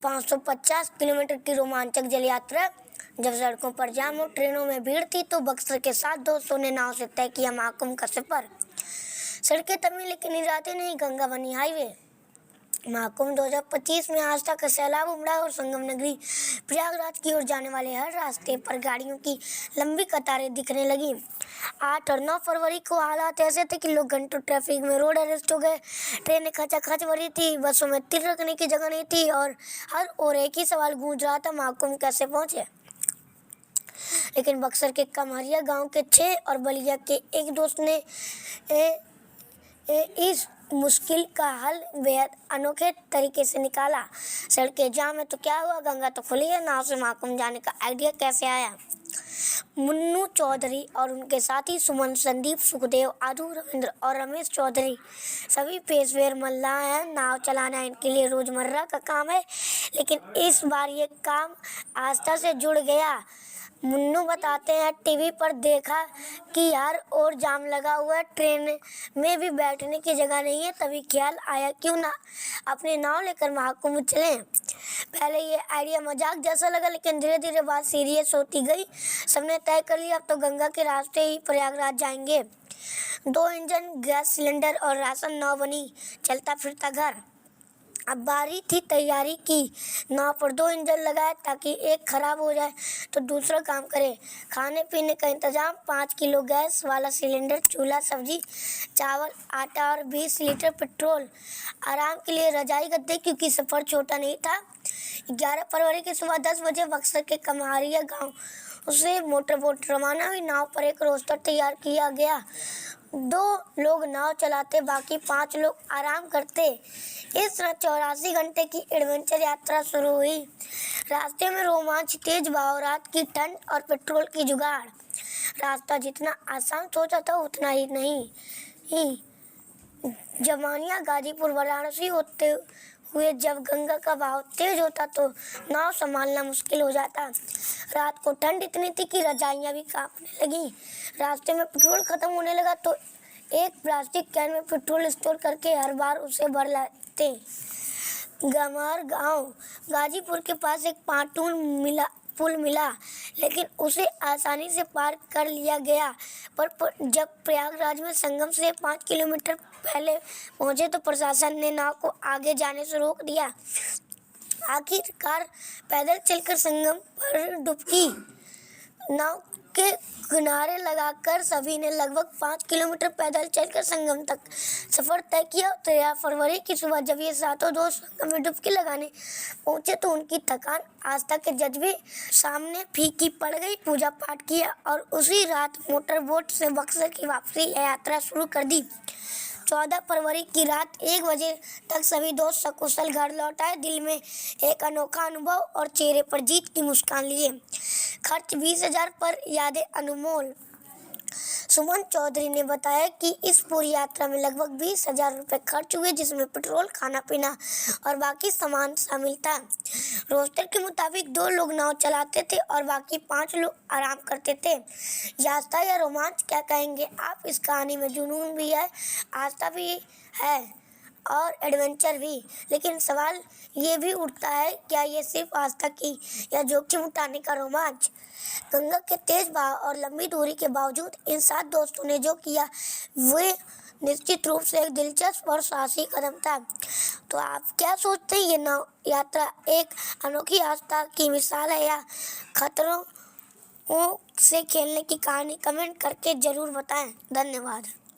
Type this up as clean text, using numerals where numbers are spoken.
550 kilometre की रोमांचक जल यात्रा। जब सड़कों पर जाम और ट्रेनों में भीड़ थी तो बक्सर के 7 दोस्तों ने नाव से तय किया महाकुंभ का सफर। सड़कें थमी लेकिन रातें नहीं, गंगा बनी हाईवे। महाकुंभ 2025 में आस्था का सैलाब उमड़ा और संगम नगरी प्रयागराज की ओर जाने वाले हर रास्ते पर गाड़ियों की लंबी कतारें दिखने लगी। 8 और 9 फरवरी को हालात ऐसे थे कि लोग घंटों ट्रैफिक में रोड अरेस्ट हो गए। ट्रेनें खचाखच भरी थी, बसों में तिल रखने की जगह नहीं थी और हर ओर एक ही सवाल गूंज रहा था, महाकुंभ कैसे पहुंचे। लेकिन बक्सर के कमरिया गांव के 6 और बलिया के एक दोस्त ने इस मुश्किल का हल बेहद अनोखे तरीके से निकाला। सड़कें जाम है तो क्या हुआ, गंगा तो खुली है, नाव से महाकुंभ जाने का आइडिया कैसे आया। मुन्नू चौधरी और उनके साथी सुमन, संदीप, सुखदेव, आदू, रविंद्र और रमेश चौधरी सभी पेशेवर मल्लाह हैं। नाव चलाना इनके लिए रोजमर्रा का काम है, लेकिन इस बार ये काम आस्था से जुड़ गया। मुन्नू बताते हैं, टीवी पर देखा कि हर ओर जाम लगा हुआ है, ट्रेन में भी बैठने की जगह नहीं है, तभी ख्याल आया क्यों ना अपनी नाव लेकर महाकुंभ चलें। पहले ये आइडिया मजाक जैसा लगा, लेकिन धीरे धीरे बात सीरियस होती गई। सबने तय कर लिया अब तो गंगा के रास्ते ही प्रयागराज जाएंगे। 2 इंजन, गैस सिलेंडर और राशन नाव बनी चलता फिरता घर। अब बारी थी तैयारी की। नाव पर 2 इंजन लगाए ताकि एक खराब हो जाए तो दूसरा काम करे। खाने पीने का इंतजाम, 5 किलो गैस वाला सिलेंडर, चूल्हा, सब्जी, चावल, आटा और 20 लीटर पेट्रोल। आराम के लिए रजाई गद्दे, क्योंकि सफ़र छोटा नहीं था। 11 फरवरी की सुबह 10 बजे बक्सर के कमरिया गांव से मोटर बोट रवाना हुई। नाव पर एक रोस्टर तैयार किया गया। 2 लोग नाव चलाते, बाकी 5 लोग आराम करते। इस तरह 84 घंटे की एडवेंचर यात्रा शुरू हुई। रास्ते में रोमांच, तेज बहाव, रात की ठंड और पेट्रोल की जुगाड़। रास्ता जितना आसान सोचा था उतना ही नहीं। जमानिया, गाजीपुर, वाराणसी होते हुए जब गंगा का बहाव तेज होता तो नाव संभालना मुश्किल हो जाता। रात को ठंड इतनी थी कि रजाइयां भी कांपने लगी। रास्ते में पेट्रोल खत्म होने लगा तो एक प्लास्टिक कैन में पेट्रोल स्टोर करके हर बार उसे भर लेते। गमार गांव गाजीपुर के पास एक पाटून पुल मिला, लेकिन उसे आसानी से पार कर लिया गया। पर जब प्रयागराज में संगम से 5 किलोमीटर पहले पहुंचे तो प्रशासन ने नाव को आगे जाने से रोक दिया। आखिरकार पैदल चलकर संगम पर डुबकी नाव के किनारे लगाकर सभी ने लगभग 5 किलोमीटर पैदल चलकर संगम तक सफर तय किया। 13 फरवरी की सुबह जब ये 7 दोस्त संगम में डुबकी लगाने पहुंचे तो उनकी थकान आस्था के जज्बे सामने फीकी पड़ गई। पूजा पाठ किया और उसी रात मोटर बोट से बक्सर की वापसी यात्रा शुरू कर दी। 14 फरवरी की रात 1 बजे तक सभी दोस्त सकुशल घर लौट आए, दिल में एक अनोखा अनुभव और चेहरे पर जीत की मुस्कान लिए। खर्च 20,000 पर यादें अनमोल। सुमन चौधरी ने बताया कि इस पूरी यात्रा में लगभग 20,000 रुपये खर्च हुए, जिसमें पेट्रोल, खाना पीना और बाकी सामान शामिल था। रोस्टर के मुताबिक 2 लोग नाव चलाते थे और बाकी 5 लोग आराम करते थे। आस्था या रोमांच क्या कहेंगे आप, इस कहानी में जुनून भी है, आस्था भी है और एडवेंचर भी। लेकिन सवाल ये भी उठता है, क्या ये सिर्फ आस्था की या जोखिम उठाने का रोमांच। गंगा के तेज बहाव और लंबी दूरी के बावजूद इन 7 दोस्तों ने जो किया वे निश्चित रूप से एक दिलचस्प और साहसी कदम था। तो आप क्या सोचते हैं, ये नाव यात्रा एक अनोखी आस्था की मिसाल है या खतरों से खेलने की कहानी? कमेंट करके जरूर बताएं। धन्यवाद।